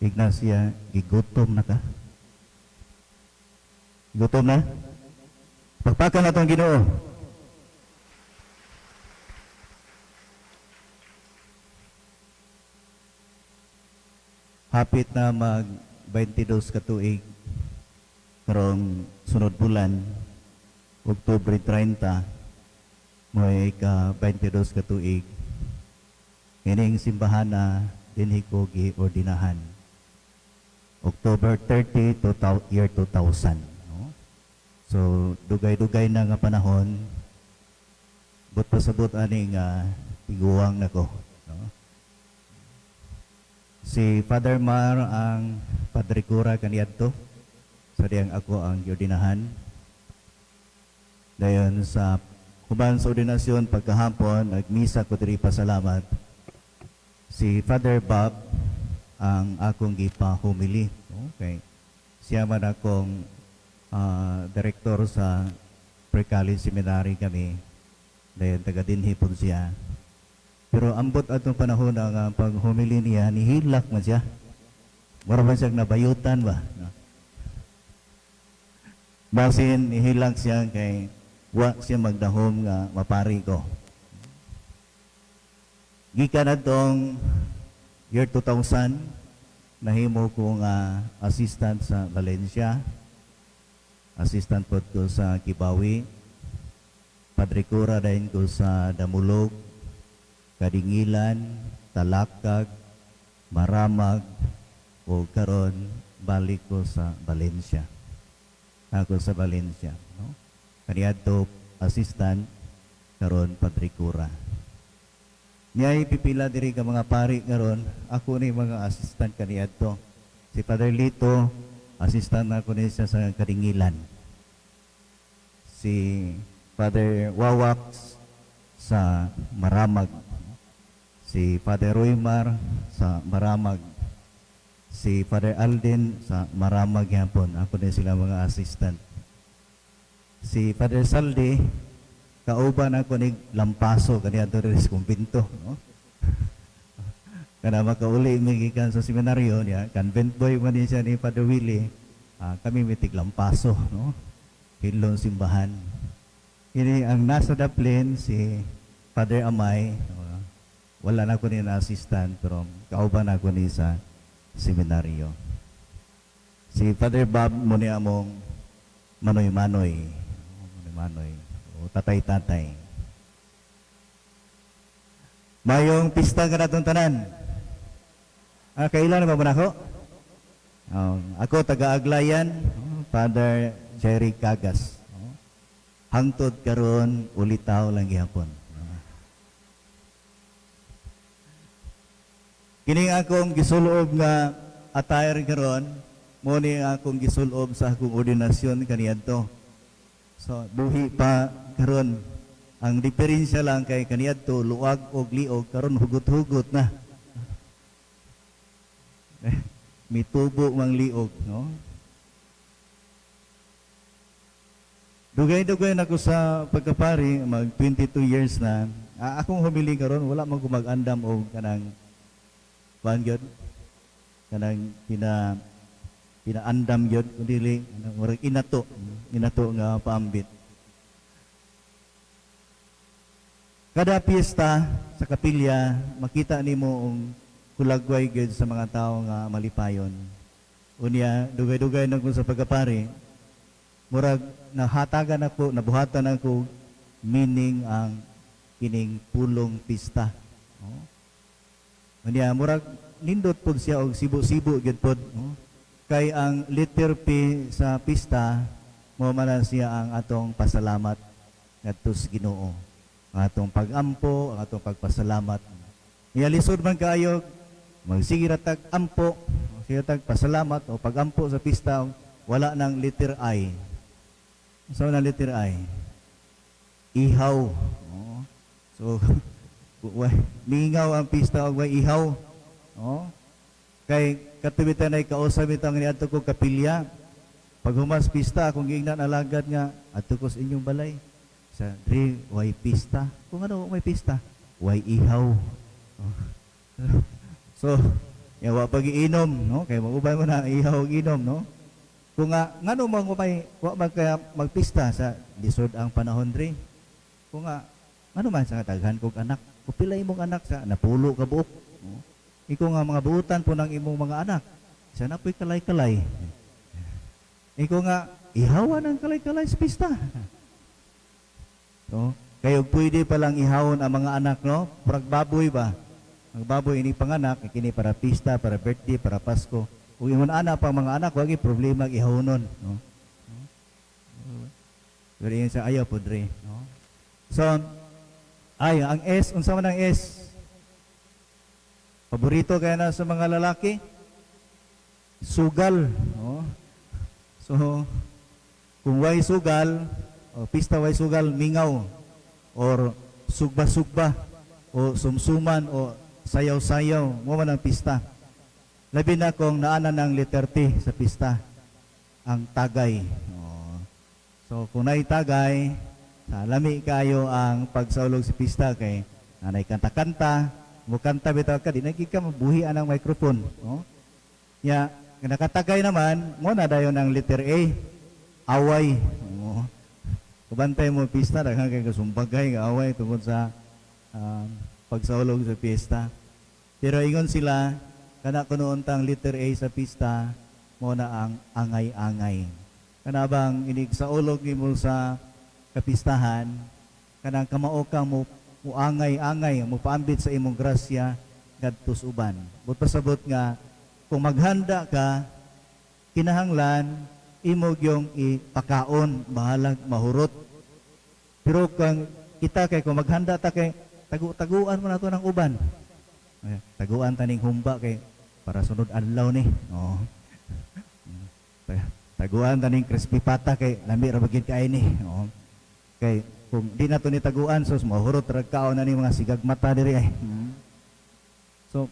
Ignacia, gigutom na ka? Gutom na? Pagpakan na itong Ginoo. Hapit na mag 22 ka tuig karong sunod bulan, Oktubre 30, may ka 22 ka tuig. Kining simbahan na dinhi ko giordinahan. October 30 to year 2000. No? So, dugay-dugay na nga panahon, but pasabot aning tiguang na ko. No? Si Father Mar ang Padre Cura kaniyadto, sa diyang ako ang giordinahan. Dayon sa human sa ordinasyon pagkahapon, nagmisa ko diri pasalamat. Si Father Bob ang akong gipahumili. Okay. Siya man akong direktor sa Pre-College Seminary kami. Dayon taga dinhi po siya. Pero ambot atong panahon ang paghumili niya, nihilak man siya. Mura ba siyang nabayutan ba? No? Basin, nihilak siya kay wa siya magdahom nga mapari ko. Gikan atong year 2000, nahimo ko nga assistant sa Valencia, assistant po ko sa Kibawi, Padre Cura dahin ko sa Damulog, Kadingilan, Talakag, Maramag, o karon balik ko sa Valencia. Ako sa Valencia. No? Kaniadto assistant, karon Padre Cura. Niya'y pipila diri ka mga pari karon, ako ni mga assistant kaniadto. Si Father Lito, assistant ako ni siya sa Kadingilan. Si Father Wawax sa Maramag. Si Father Roymar sa Maramag. Si Father Alden sa Maramag yapon. Ako din sila mga assistant. Si Father Saldi, kauban ako ni Lampaso, kaniya ito rin sa kumbinto. No? Kana makauli magikan sa seminaryo niya, convent boy man siya ni Father Willie, kami mitig Lampaso. No? Hilong simbahan. Ini ang nasa Daplin, si Father Amay, wala na ko ni na assistant, pero kauban ako ni sa seminaryo. Si Father Bob mo ni among manoy-manoy. Manoy-manoy. O tatay-tatay. Mayong pista ka na itong tanan. Kailan na ba ako? Ako, taga-Aglayan, Father Jerry Cagas. Hangtod karon ulitaw lang gihapon. Kining akong gisulob nga attire karon, mo ni akong gisulob sa akong ordinasyon kaniadto. So buhi pa karon. Ang diferensya lang kay kaniadto luwag og liog, karon hugot-hugot na. Mitubo mang liog, no? Dugay-dugay na ko sa pagkapari, mag 22 years na. Akong humili karon, wala man ko mag-andam og kanang gyud kanang pinaandam gyud kundi murag inato nga paambit. Kada piyesta sa kapilya makita nimo ang kulagway gyud sa mga tawo nga malipayon. Unya dugay-dugay na ko sa pagkapari, murag nahatagan ako, nabuhatan ako meaning ang kining pulong pista. Unya murag nindot pod siya og sibo-sibo gyud pod, no? Kay ang letter P sa pista mo man siya ang atong pasalamat ngadto sa Ginoo. Ang atong pagampo, ang atong pagpasalamat. Iya lisod man kaayo magsige ra tag ampo, sige tag pasalamat o pagampo sa pista, wala nang letter I. So na letter I. Ihaw. So mingaw ang pista og way ihaw. Kay katubitan ay kausab itang niadto ko kapilya. Pag humas pista akong giingnan alagad nga adto ko sa inyong balay. Sa dre way pista. Kung ano may pista, way ihaw. So wa pag-iinom, no? Kay mag-ubay mo na ihaw og inom, no? Kung ngano man upay wa man kaya magpista sa lisod ang panahon dre. Kung ano man sa daghan kog anak, upila imong anak sa napulo ka buok, no? Ikaw nga mga buutan po ng imong mga anak, sana po'y kalay-kalay. Ikaw nga, ihawan ang kalay-kalay sa pista. So, kayo pwede palang ihawon ang mga anak, no? Parang baboy ba? Ang baboy ini panganak, kini para pista, para birthday, para Pasko. Kung imong anak pang mga anak, wagi problema ihawonon, no? Pero yun sa ayaw po, Dre, no? So, ang S, unsa man ang S? Paborito kaya na sa mga lalaki? Sugal, no? So, kung way sugal, o pista way sugal, mingaw, or sugba-sugba, o sumsuman, o sayaw-sayaw, mo man ang pista. Labi na kung naanan ng letter T sa pista, ang tagay. So, kung na'y tagay, sa lami kayo ang pagsaulog sa pista kay nanay kanta-kanta, mo kanta bitaw ka, di naging ka mabuhian ang microphone. No? Ya, nakatagay naman, mo na dayon ang letter A, away. No? Kubantay mo pista, daghang kay kasumbagay nga away tungkol sa pagsaulog sa pista. Pero ingon sila, kana kunoon tang letter A sa pista, mo na ang angay-angay. Kana bang inig sa ulog mo sa kapistahan, kanang kamao ka mo angay-angay, mo paambit sa imong grasya ngadto sa uban. But pasabot nga kung maghanda ka, kinahanglan imog yung ipakaon, bahalag mahurot. Pero kung kita kay kung maghanda ta kay taguan mo nato ng uban. Taguan taning humba kay para sunod adlaw ni. Oh. Taguan taning crispy pata kay lami ra bagid kay ni. Oh. Kay kung di na to ni taguan, so mahurot ragkaon na ni mga sigag mata diri ay. So,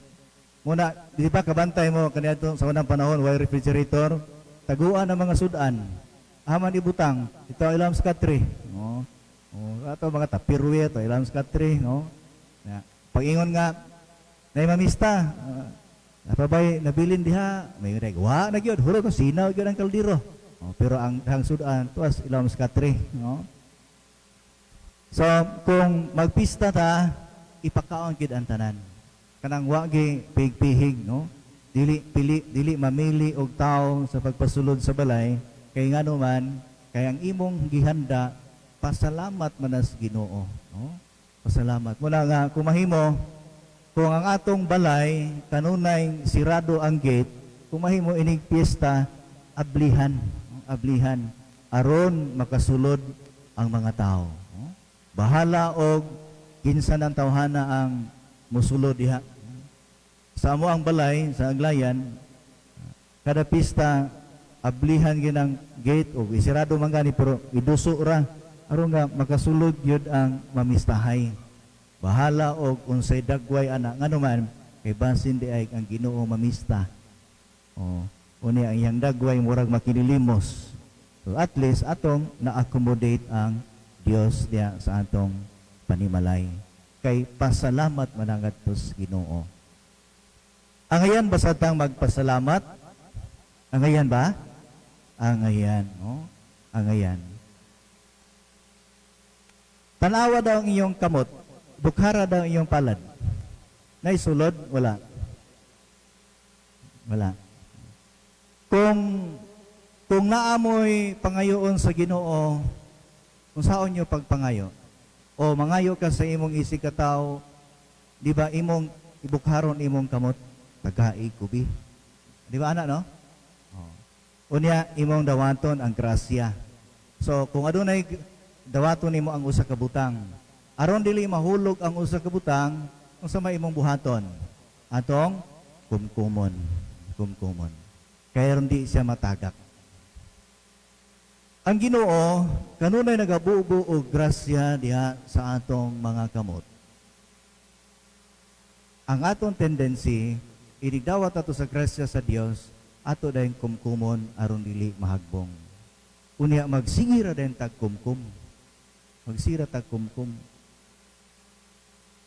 muna, di ba kabantay mo kanito sa unang panahon, way refrigerator, taguan ang mga sudan. Aman ibutang, ito ilam sa katri. No? Ato mga tapirwe, ito ilam sa katri. No? Pag-ingon nga, na mamista, napabay, nabilin diha, may regwa, nagyod, hurot, sinaw, yun ang kaldiro. Pero ang sudan, tuwas ilam sa katri. No? So, kung magpista ta, ipakaon kid ang tanan. Kanang wagi pigpihig, no? Dili mamili og tawo sa pagpasulod sa balay, kay ngano man, kay ang imong gihanda, pasalamat manas Ginoo, no? Pasalamat. Mula nga kumahimo, kung ang atong balay kanunay sirado ang gate, kumahimo inig piyesta, ablihan, ablihan aron makasulod ang mga tao. Bahala og kinsa ng tawhana ang musulod diha. Sa amo ang balay sa Aglayan, kada pista ablihan ginang gate o isirado man gani pero iduso ra aron nga makasulod yun ang mamistahay. Bahala og unsay dagway ana ngano man kay basin di ay ang Ginoo mamista. Uni ang iyang dagway murag makinilimos. So at least atong na-accommodate ang Dios diya sa atong panimalay. Kay pasalamat manangat tos Ginoo. Angayan ba sa tang magpasalamat? Angayan ba? Angayan, no? Angayan. Tanawa daw ang iyong kamot, bukhara daw ang iyong palad. Naisulod? Wala. Wala. Kung naamoy pangayoon sa Ginoo, kung saan nyo pagpangayo, o mangayo ka sa imong isig katao, di ba imong ibukharon imong kamot, tagai kubi. Di ba anak, no? Unya, imong dawaton ang grasya. So, kung adunay dawaton nimo ang usa ka butang, aron dili mahulog ang usa ka butang, unsa may imong buhaton? Atong kumkumon. Kumkumon. Kaya ron di siya matagak. Ang Ginoo kanunay nagabubo og grasya diha sa atong mga kamot. Ang atong tendency inigdawat ato sa grasya sa Dios ato dayong kumkumon aron dili mahagbong. Unya magsigira den tag kumkum. Magsira tag kumkum.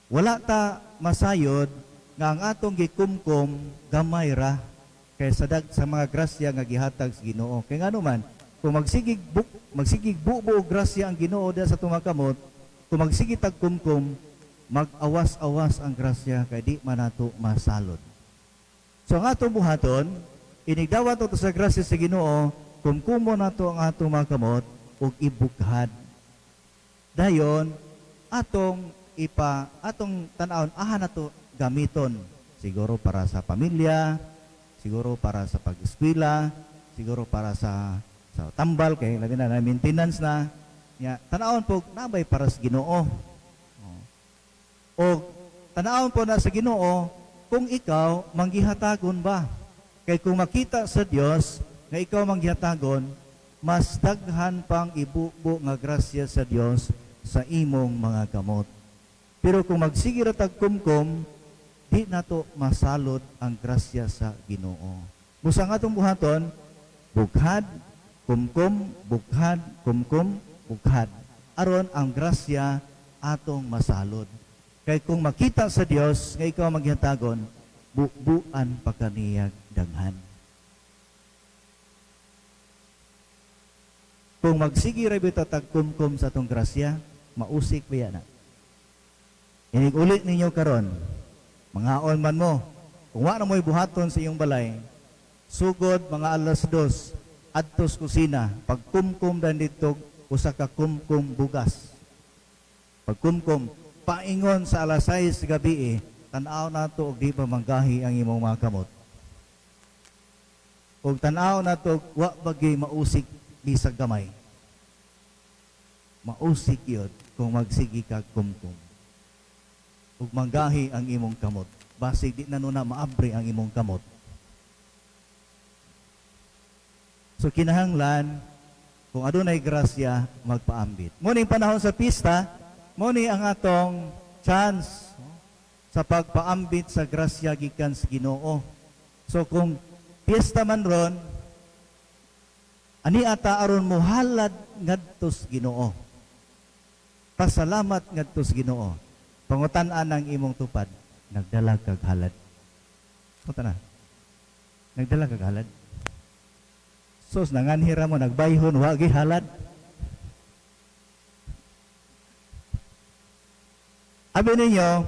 Wala ta masayod nga ang atong gikumkom gamay ra kaysa sa mga grasya nga gihatag sa Ginoo. Kay ngano man, kung magsigig buo grasya ang Ginoo diha sa tumakamot, kung magsigig tag kumkum, mag-awas-awas ang grasya kay di man nato masalod. So ang atong buhaton, inigdawat to sa grasya sa Ginoo, kumkumo nato ang atong mga kamot ug ibukhad. Dayon atong tan-awon nato gamiton siguro para sa pamilya, siguro para sa pag-eskwela, siguro para sa tambal kay labi na maintenance na. Ya, tan-awon po nabay para sa Ginoo. O tan-awon po na sa Ginoo kung ikaw manggihatagon ba. Kay kung makita sa Dios nga ikaw manggihatagon, mas daghan pang ibubo nga grasya sa Dios sa imong mga kamot. Pero kung magsige ra tag kumkom, di nato masalod ang grasya sa Ginoo. Busa nga itong buhaton, bukhad, kumkum, bukhad, kumkum, bukhad. Aron ang grasya atong masalod. Kay kung makita sa Dios nga ikaw maghatagon, bubuan pa kaniyag daghan. Kung magsige ra bitaw tag kumkum sa atong grasya, mausik ba yan? Inig-ulit ninyo karon, mangaon man mo, kung wala mo'y buhaton sa iyong balay, sugod mga alas 2, adtos kusina, pagkumkum dan dito, usa ka kumkum bugas. Pagkumkum, paingon sa alas 6 gabi tanaw nato og di pa manggahi ang imong mga kamot. Og tanaw nato wa bagay mausik bisag gamay. Mausik yun kung magsigi kag kumkum. Ug manggahi ang imong kamot. Basig di na nuna maabri ang imong kamot. So kinahanglan kung adunay grasya magpaambit. Muni panahon sa pista, muni ang atong chance sa pagpaambit sa grasya gikan sa Ginoo. So kung piyesta man ron, ani ata aron mo halad ngadto sa Ginoo. Pasalamat ngadto sa Ginoo. Pangutan-an ang imong tupad, nagdala kag halad. Punta na. Nagdala kag halad. Sos, nanganhira mo, nagbayhon, wagi halad. Abi ninyo,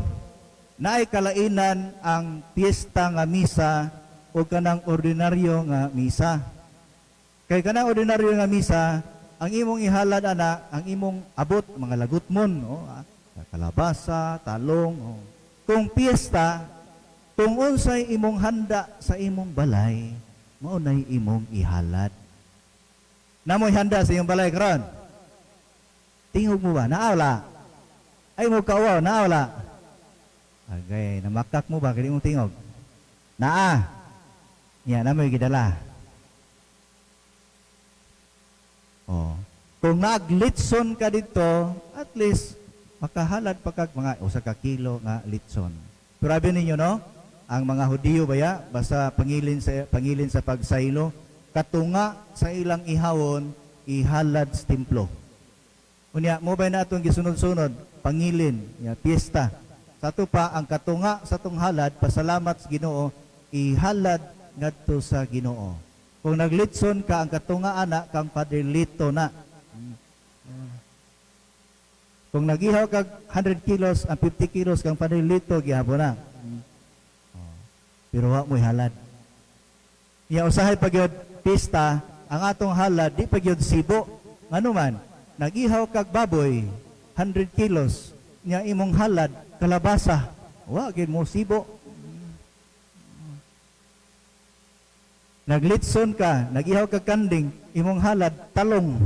naay kalainan ang piyesta nga misa o kanang ordinaryo nga misa. Kay kanang ordinaryo nga misa, ang imong ihalad ana, ang imong abot, mga lagutmon, kalabasa, talong. Kung piyesta, kung unsay imong handa sa imong balay, maunay imong ihalad. Namoy handa sa imong balay karon. Tingog mo ba? Naawla. Ay mo kauaw, naawla. Agay, namakak mo ba? Kaya mo tingog. Naa. Yan, namoy gidala. Kung naglitson ka dito, at least, makahalad pa kag mga usa ka kilo nga litson. Pero abi ninyo no, ang mga Hudiyo baya basta pangilin sa pagsaylo, katunga sa ilang ihawon ihalad sa templo. Unya mo ba na atong gisunod-sunod pangilin ya piyesta. Sa to pa ang katunga sa tong halad pasalamat sa Ginoo ihalad ngadto sa Ginoo. Kung naglitson ka ang katunga ana kang padilito na. Kung nagihaw kag 100 kilos, ang 50 kilos kang panilito, gihapon na. Pero wa mo'y halad. Iya usahay pagyod pista, ang atong halad, di pagyod sibo. Ngano man, nagihaw kag baboy, 100 kilos, niya imong halad, kalabasa. Wa, gid mo sibo. Naglitson ka, nagihaw kag kanding, imong halad, talong.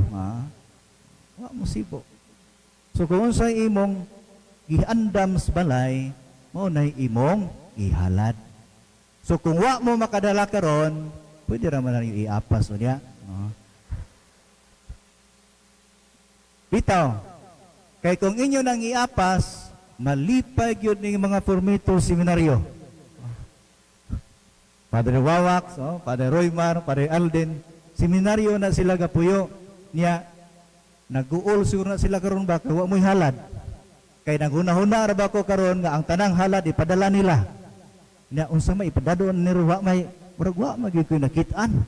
Wa mo sibo. So kung unsay imong giandam sa balay, mao nay imong ihalad. So kung wa mo makadala karon, pwede ra man ninyo iapas unya. Bitaw. Kay kung inyo nang iapas, malipay gyud ning mga formito seminaryo. Padre Wawax, Padre Roymar, Padre Alden, seminaryo na sila gapuyo niya. Nag-uol siguro na sila karon ba kay wa mo'y halad. Kay naguna-huna ra ba ko karon nga ang tanang halad ipadala nila. Na unsa may ipadadon ni ruwa may murag wa magyud ko nakitaan.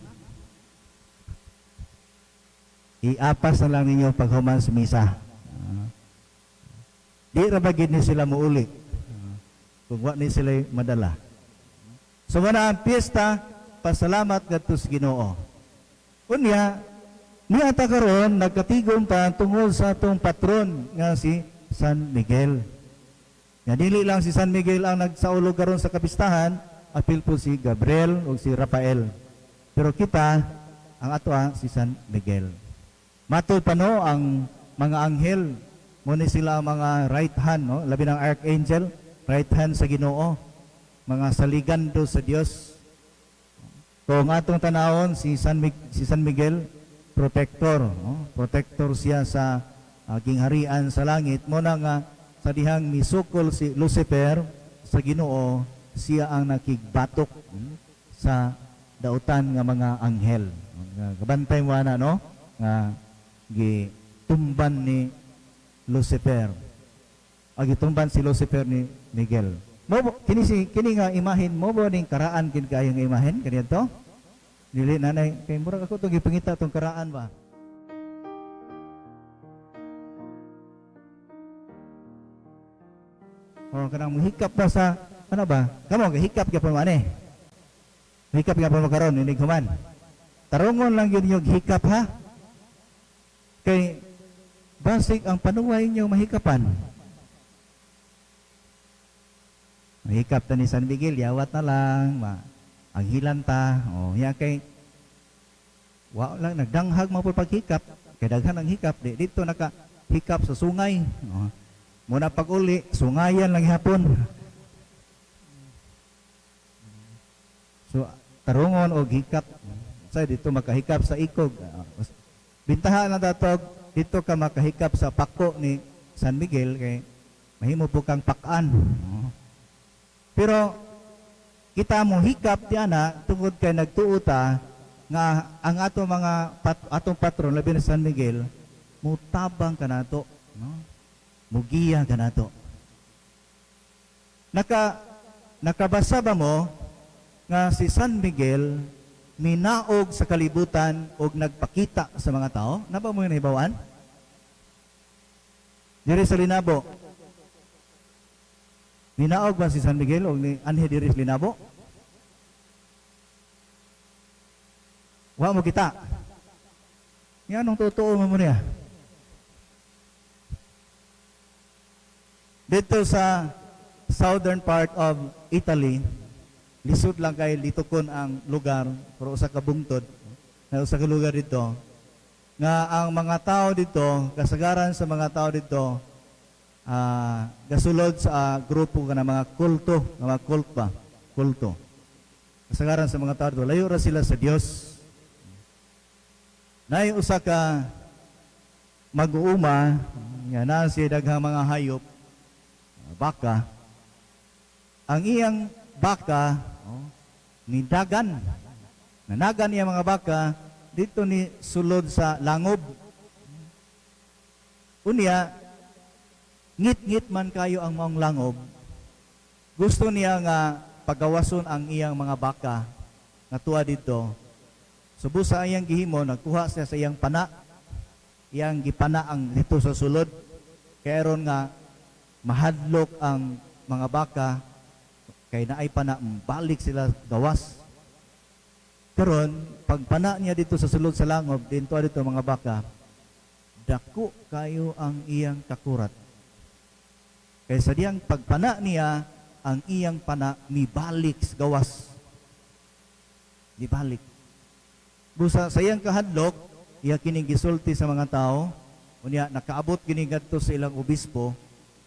Iapas na lang ninyo paghuman sa misa. Di ra bagid ni sila muuli. Kung wa ni sila madala. So nga ang piyesta, pasalamat ngadto sa Ginoo. Unya, niata karon nagkatigom pa tungod sa atong patron nga si San Miguel. Nga dili lang si San Miguel ang nagsaulog karon sa kapistahan, apil po si Gabriel o si Rafael. Pero kita, ang ato si San Miguel. Matod pa no, ang mga anghel, muna sila ang mga right hand, no? Labi ng archangel, right hand sa Ginoo, mga saligando sa Dios. So ang atong tanawon si San Miguel, protector, no? Protector siya sa gingharian sa langit. Muna nga sa dihang misukol si Lucifer sa Ginoo, siya ang nakigbatok sa dautan nga mga anghel. Kabantay mo na, no? Nga gitumban ni Lucifer. Gitumban si Lucifer ni Miguel. Kini nga imahin mo ba ning karaan kin kayong imahin kaniadto? Dili nanay kay murag ako tong gipangita tong karaan ba. O kanang mohikap na sa ano ba? Kamo gahikap gyapon man hikap gyapon makaron inig human. Tarungon lang yun yung hikap ha. Kay basic ang panuway niyo mahikapan. Mahikap ta ni San Miguel, yawat na lang, ang hilanta, ya kay wa lang nagdanghag mo paghikap, kay daghan ang hikap, dito nakahikap sa sungay. Muna pag-uli, sungayan lang hapon. So, tarungon o hikap. Sa dito makahikap sa ikog. Bintahan na datog, dito ka makahikap sa pako ni San Miguel, kay mahimo po kang pakaan. Pero, kita mo hikap diana tungod kay nagtuota nga ang atong patron, labi na San Miguel, mutabang ka na to. No? Mugiya ka na to. Nakabasa ba mo nga si San Miguel minaog sa kalibutan o nagpakita sa mga tao? Napa mo yung nahibawan? Diri sa Linabo. Minaog ba si San Miguel o ni anhe diri sa Linabo? Wa mo kita. Yan ang totoo mo niya. Dito sa southern part of Italy, lisod lang kay litukon ang lugar, pero usa ka bungtod, na usa ka lugar dito, nga ang mga tao dito, kasagaran sa mga tao dito, gasulod sa grupo ka ng mga kulto, mga cult ba? Kulto. Kasagaran sa mga tao dito, layo ra sila sa Dios. Nay usa ka mag-uuma, nga na siya daghang mga hayop, baka, ang iyang baka, nidagan. Nanagan niya mga baka, dito ni sulod sa langob. Unya, ngit-ngit man kayo ang maong langob, gusto niya nga pagawason ang iyang mga baka, nga tuwa dito. Subo sa iyang gihimo, nagkuha siya sa iyang pana, iyang gipana ang dito sa sulod, kaya ron nga, mahadlok ang mga baka kay naay pana balik sila gawas. Karon pagpana niya dito sa sulod sa langob dito mga baka, dako kayo ang iyang kakurat. Kay sa diyang pagpana niya ang iyang pana mibalik sa gawas. Mibalik. Busa sa iyang kahadlok, iya kining gisulti sa mga tao, unya nakaabot kini ngadto sa ilang obispo.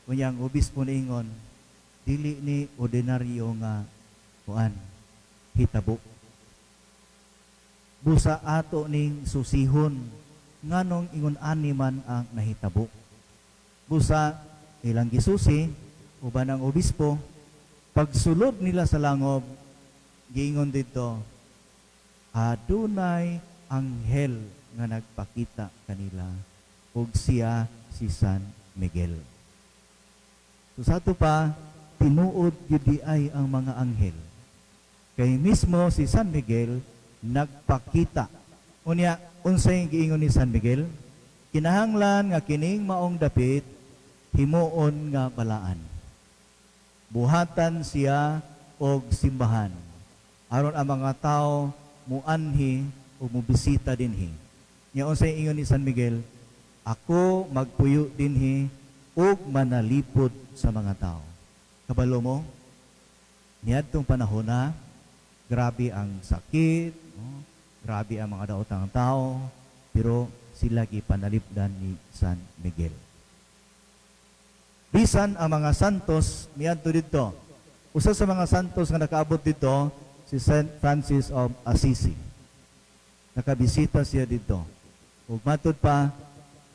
Unyang obispo niingon, dili ni ordinaryo nga kuan hitabo. Busa ato ning susihon nganong ingon ani man ang nahitabo. Busa ilang gisusi uban ang obispo, pagsulod nila sa langob, giingon dito, adunay anghel nga nagpakita kanila ug siya si San Miguel. So sa ito pa, tinuod gyud di ay ang mga anghel. Kay mismo si San Miguel nagpakita. Unya, unsay giingon ni San Miguel? Kinahanglan nga kining maong dapit himuon nga balaan. Buhatan siya og simbahan. Aron ang mga tao muanhi o mubisita dinhi. Nya unsay ingon ni San Miguel? Ako magpuyo dinhi ug manalipod sa mga tao. Kabalo mo? Niadtong panahon na grabe ang sakit, no? Grabe ang mga daotang tao, pero sila gipanalipdan ni San Miguel. Bisan ang mga santos miadto dito. Usa sa mga santos nga nakaabot dito si Saint Francis of Assisi. Nakabisita siya dito. Ug matud pa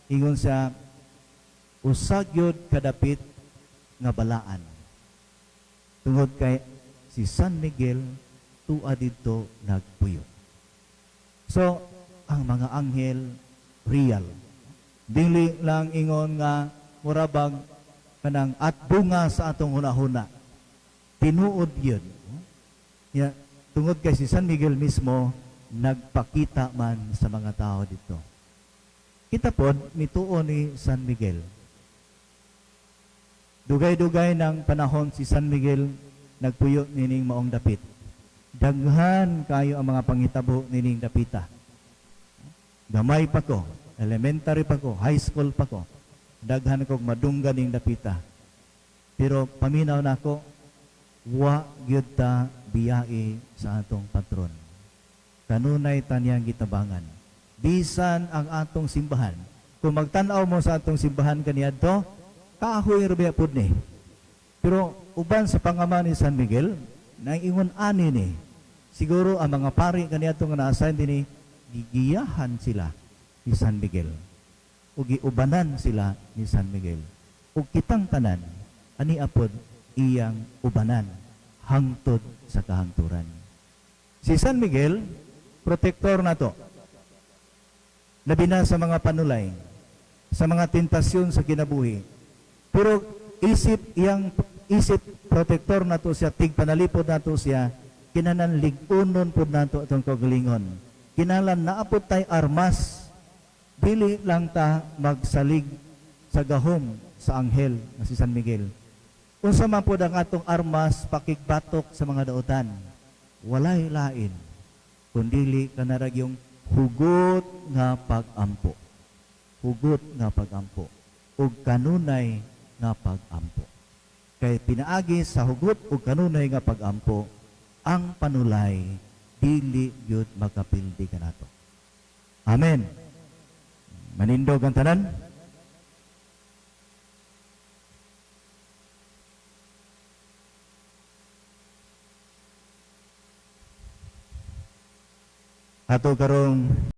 ingon siya usag yun kadapit nga balaan. Tungod kay si San Miguel tuwa dito nagpuyo. So, ang mga anghel real. Dili lang ingon nga murabag kanang at bunga sa atong hunahuna. Tinuod yun. Ya, tungod kay si San Miguel mismo nagpakita man sa mga tao dito. Kita pod mituo ni San Miguel. Dugay-dugay ng panahon si San Miguel nagpuyo nining maong dapit. Daghan kayo ang mga panghitabo nining dapita. Gamay pa ko, elementary pa ko, high school pa ko. Daghan kog madunggan ning dapita. Pero paminaw nako wa gyud ta biyai sa atong patron. Kanunay taniyang gitabangan. Bisan ang atong simbahan. Kung magtan-aw mo sa atong simbahan kaniadto, kahoy ra pud ni. Pero uban sa pangama ni San Miguel, nang ingon ani ni. Siguro ang mga pari kaniadto nga na-assign dinhi gigiyahan sila ni San Miguel. O giubanan sila ni San Miguel. O kitang tanan ani apod iyang ubanan hangtod sa kahangturan. Si San Miguel protektor nato. Labi na sa mga panulay, sa mga tentasyon sa kinabuhi. Pero isip protektor nato siya, tigpanalipod nato siya, kinanan ligunon pod nato atong kagalingon. Kinalan naapod tay armas, dili lang ta magsalig sa gahom sa anghel na si San Miguel. Unsa man pod ang atong armas pakigbatok sa mga daotan, walay lain kundili kanarag yung hugot nga pagampo. Hugot nga pagampo ug kanunay nga pagampo. Kay pinaagi sa hugot ug kanunay nga pagampo ang panulay dili yun makapildi kanato. Amen. Manindog ang tanan. Ato karong